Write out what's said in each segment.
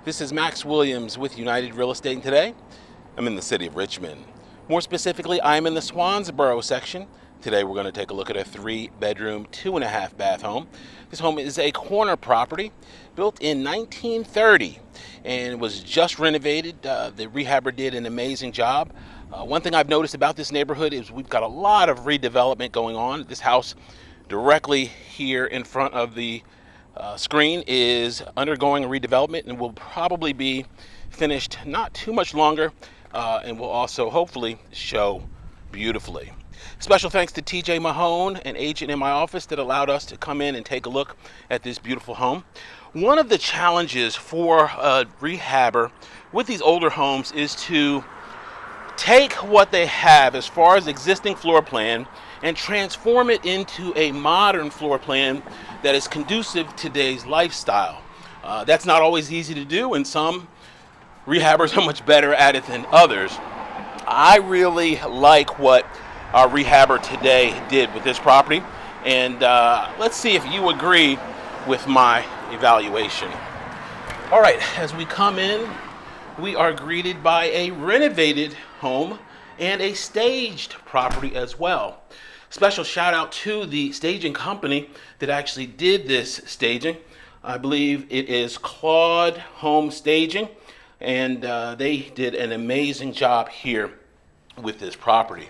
This is Max Williams with United Real Estate, and today I'm in the city of Richmond. More specifically, I'm in the Swansboro section. Today we're going to take a look at a 3-bedroom, 2.5-bath home. This home is a corner property built in 1930 and was just renovated. The rehabber did an amazing job. One thing I've noticed about this neighborhood is we've got a lot of redevelopment going on. This house directly here in front of the screen is undergoing a redevelopment and will probably be finished not too much longer, and will also hopefully show beautifully. Special thanks to TJ Mahone, an agent in my office, that allowed us to come in and take a look at this beautiful home. One of the challenges for a rehabber with these older homes is to take what they have as far as existing floor plan and transform it into a modern floor plan that is conducive to today's lifestyle. That's not always easy to do, and some rehabbers are much better at it than others. I really like what our rehabber today did with this property, and let's see if you agree with my evaluation. All right, as we come in, we are greeted by a renovated home and a staged property as well. Special shout out to the staging company that actually did this staging. I believe it is Claude Home Staging, and they did an amazing job here with this property.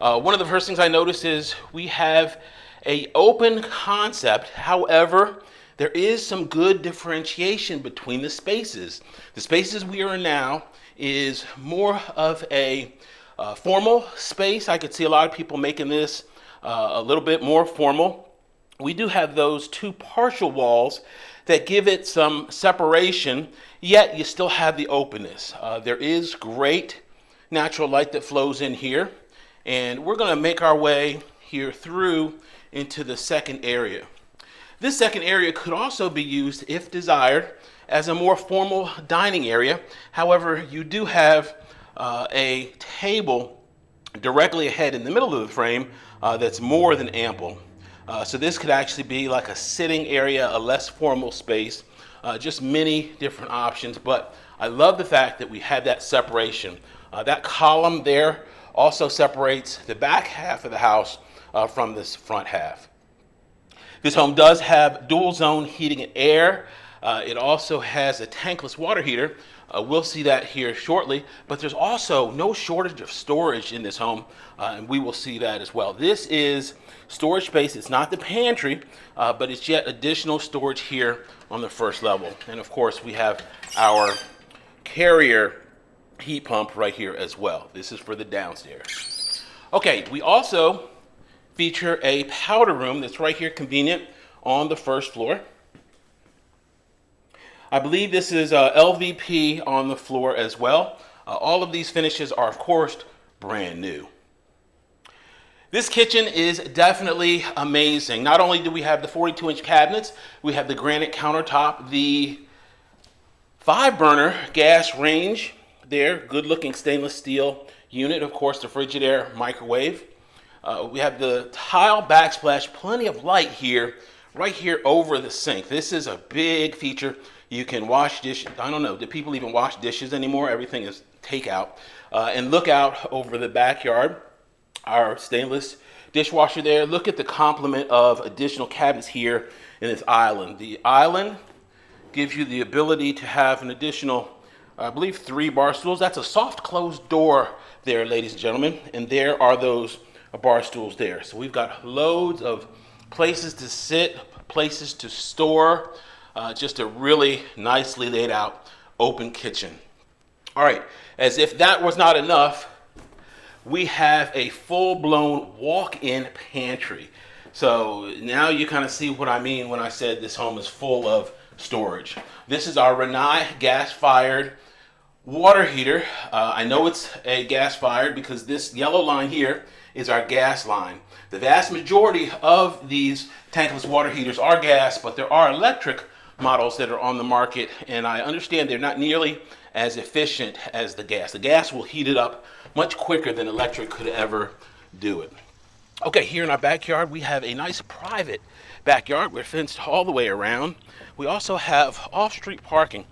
One of the first things I noticed is we have an open concept. However, there is some good differentiation between the spaces. The spaces we are in now is more of a formal space. I could see a lot of people making this a little bit more formal. We do have those two partial walls that give it some separation, yet you still have the openness. There is great natural light that flows in here, and we're going to make our way here through into the second area. This second area could also be used, if desired, as a more formal dining area. However, you do have a table directly ahead in the middle of the frame that's more than ample. So this could actually be like a sitting area, a less formal space, just many different options. But I love the fact that we have that separation. That column there also separates the back half of the house from this front half. This home does have dual zone heating and air. It also has a tankless water heater. We'll see that here shortly, but there's also no shortage of storage in this home, and we will see that as well. This is storage space. It's not the pantry, but it's yet additional storage here on the first level. And of course, we have our carrier heat pump right here as well. This is for the downstairs. Okay, we also feature a powder room that's right here, convenient, on the first floor. I believe this is LVP on the floor as well. All of these finishes are, of course, brand new. This kitchen is definitely amazing. Not only do we have the 42-inch cabinets, we have the granite countertop, the 5-burner gas range there, good-looking stainless steel unit, of course, the Frigidaire microwave. We have the tile backsplash, plenty of light here, right here over the sink. This is a big feature. You can wash dishes. I don't know, do people even wash dishes anymore? Everything is takeout. And look out over the backyard. Our stainless dishwasher there. Look at the complement of additional cabinets here in this island. The island gives you the ability to have an additional, I believe, 3 bar stools. That's a soft closed door there, ladies and gentlemen. And there are those bar stools there. So we've got loads of places to sit, places to store. Just a really nicely laid out open kitchen. All right, as if that was not enough, we have a full-blown walk-in pantry. So now you kind of see what I mean when I said this home is full of storage. This is our Rinnai gas-fired water heater. I know it's a gas-fired because this yellow line here is our gas line. The vast majority of these tankless water heaters are gas, but there are electric models that are on the market, and I understand they're not nearly as efficient as the gas. The gas will heat it up much quicker than electric could ever do it. Okay, here in our backyard, we have a nice private backyard. We're fenced all the way around. We also have off-street parking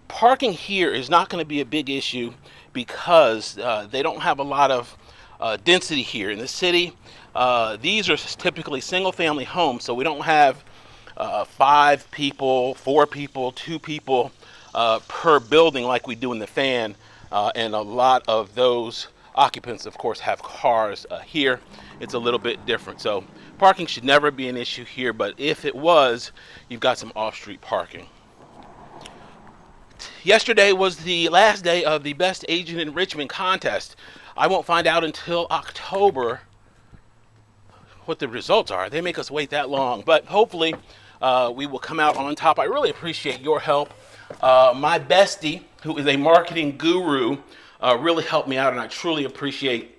Parking here is not going to be a big issue because they don't have a lot of density here in the city. These are typically single-family homes, so we don't have 5 people, 4 people, 2 people per building like we do in the fan, and a lot of those occupants, of course, have cars. Here it's a little bit different, so parking should never be an issue here, but if it was, you've got some off-street parking. Yesterday was the last day of the Best Agent in Richmond contest. I won't find out until October what the results are. They make us wait that long, but hopefully we will come out on top. I really appreciate your help. My bestie, who is a marketing guru, really helped me out, and I truly appreciate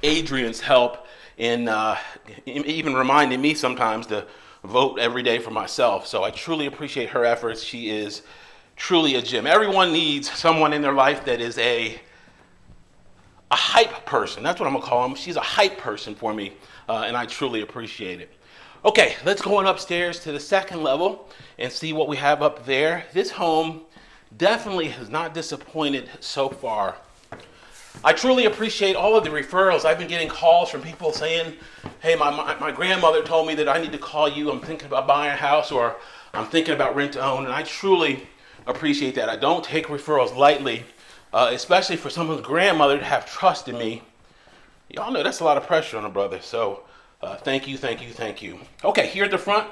Adrian's help in even reminding me sometimes to vote every day for myself. So I truly appreciate her efforts. She is truly a gem. Everyone needs someone in their life that is a hype person. That's what I'm gonna call him. She's a hype person for me, and I truly appreciate it. Okay, let's go on upstairs to the second level and see what we have up there. This home definitely has not disappointed so far. I truly appreciate all of the referrals. I've been getting calls from people saying, hey, my grandmother told me that I need to call you. I'm thinking about buying a house, or I'm thinking about rent to own, and I truly appreciate that. I don't take referrals lightly, especially for someone's grandmother to have trust in me. Y'all know that's a lot of pressure on a brother, so thank you, thank you, thank you. Okay, here at the front,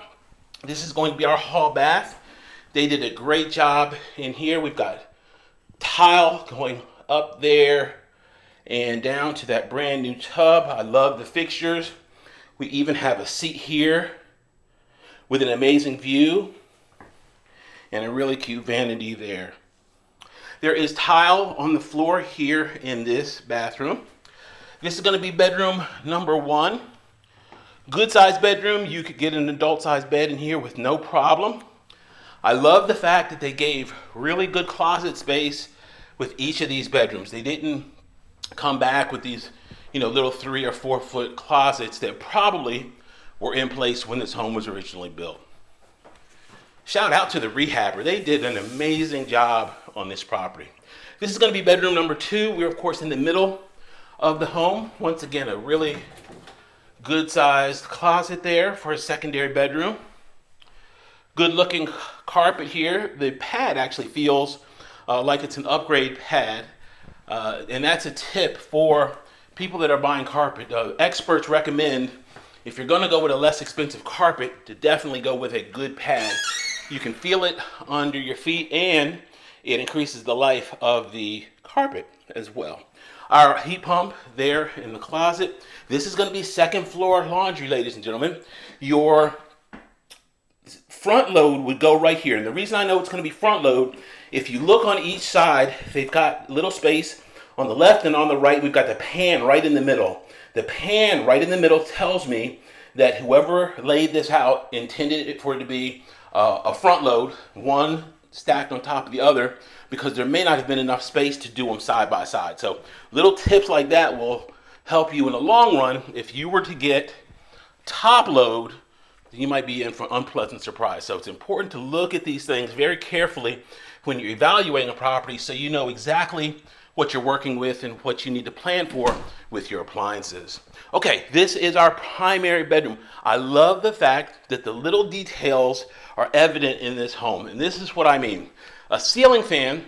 this is going to be our hall bath. They did a great job in here. We've got tile going up there and down to that brand new tub. I love the fixtures. We even have a seat here with an amazing view and a really cute vanity there. There is tile on the floor here in this bathroom. This is going to be bedroom number 1. Good sized bedroom. You could get an adult sized bed in here with no problem. I love the fact that they gave really good closet space with each of these bedrooms. They didn't come back with these, little 3 or 4 foot closets that probably were in place when this home was originally built. Shout out to the rehabber. They did an amazing job on this property. This is going to be bedroom number 2. We're, of course, in the middle of the home. Once again, a really good sized closet there for a secondary bedroom. Good looking carpet here. The pad actually feels like it's an upgrade pad. And that's a tip for people that are buying carpet. Experts recommend, if you're going to go with a less expensive carpet, to definitely go with a good pad. You can feel it under your feet, and it increases the life of the carpet as well. Our heat pump there in the closet. This is going to be second floor laundry, ladies and gentlemen. Your front load would go right here. And the reason I know it's going to be front load, if you look on each side, they've got little space on the left and on the right. We've got the pan right in the middle. The pan right in the middle tells me that whoever laid this out intended it for it to be a front load, one stacked on top of the other, because there may not have been enough space to do them side by side. So little tips like that will help you in the long run. If you were to get top load, you might be in for an unpleasant surprise. So it's important to look at these things very carefully when you're evaluating a property, so you know exactly what you're working with and what you need to plan for with your appliances. Okay, this is our primary bedroom. I love the fact that the little details are evident in this home, and this is what I mean. A ceiling fan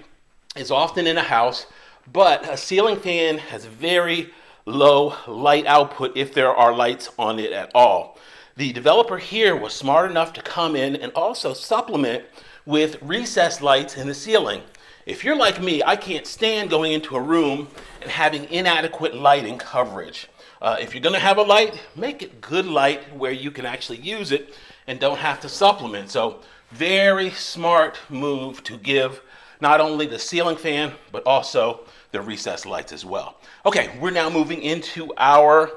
is often in a house, but a ceiling fan has very low light output if there are lights on it at all. The developer here was smart enough to come in and also supplement with recessed lights in the ceiling. If you're like me, I can't stand going into a room and having inadequate lighting coverage. If you're going to have a light, make it good light where you can actually use it and don't have to supplement. So very smart move to give not only the ceiling fan, but also the recessed lights as well. Okay, we're now moving into our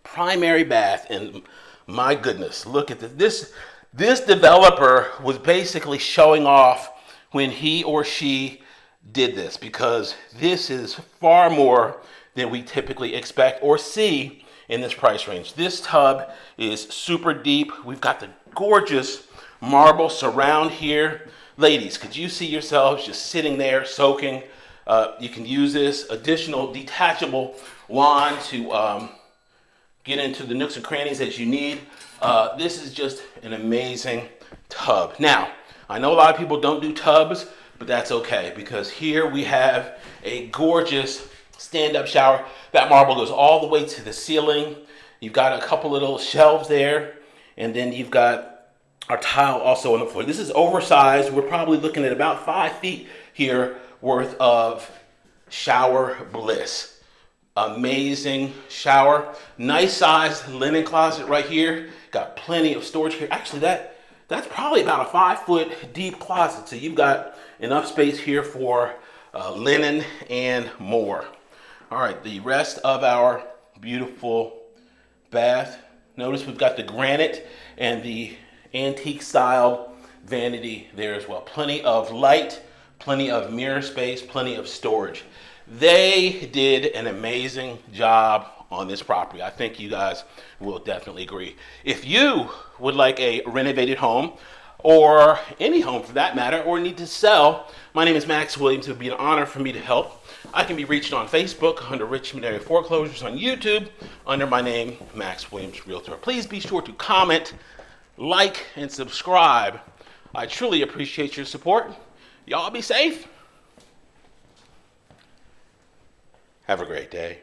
primary bath, and my goodness, look at this. This developer was basically showing off when he or she did this, because this is far more than we typically expect or see in this price range. This tub is super deep. We've got the gorgeous marble surround here. Ladies, could you see yourselves just sitting there soaking? You can use this additional detachable wand to get into the nooks and crannies that you need. This is just an amazing tub. Now, I know a lot of people don't do tubs, but that's okay, because here we have a gorgeous stand-up shower. That marble goes all the way to the ceiling. You've got a couple little shelves there, and then you've got our tile also on the floor. This is oversized. We're probably looking at about 5 feet here worth of shower bliss. Amazing shower. Nice sized linen closet right here. Got plenty of storage here. Actually, that's probably about a 5-foot deep closet. So you've got enough space here for linen and more. All right, the rest of our beautiful bath. Notice we've got the granite and the antique style vanity there as well. Plenty of light, plenty of mirror space, plenty of storage. They did an amazing job on this property. I think you guys will definitely agree. If you would like a renovated home, or any home for that matter, or need to sell, my name is Max Williams. It would be an honor for me to help. I can be reached on Facebook under Richmond Area Foreclosures, on YouTube under my name, Max Williams Realtor. Please be sure to comment, like, and subscribe. I truly appreciate your support. Y'all be safe. Have a great day.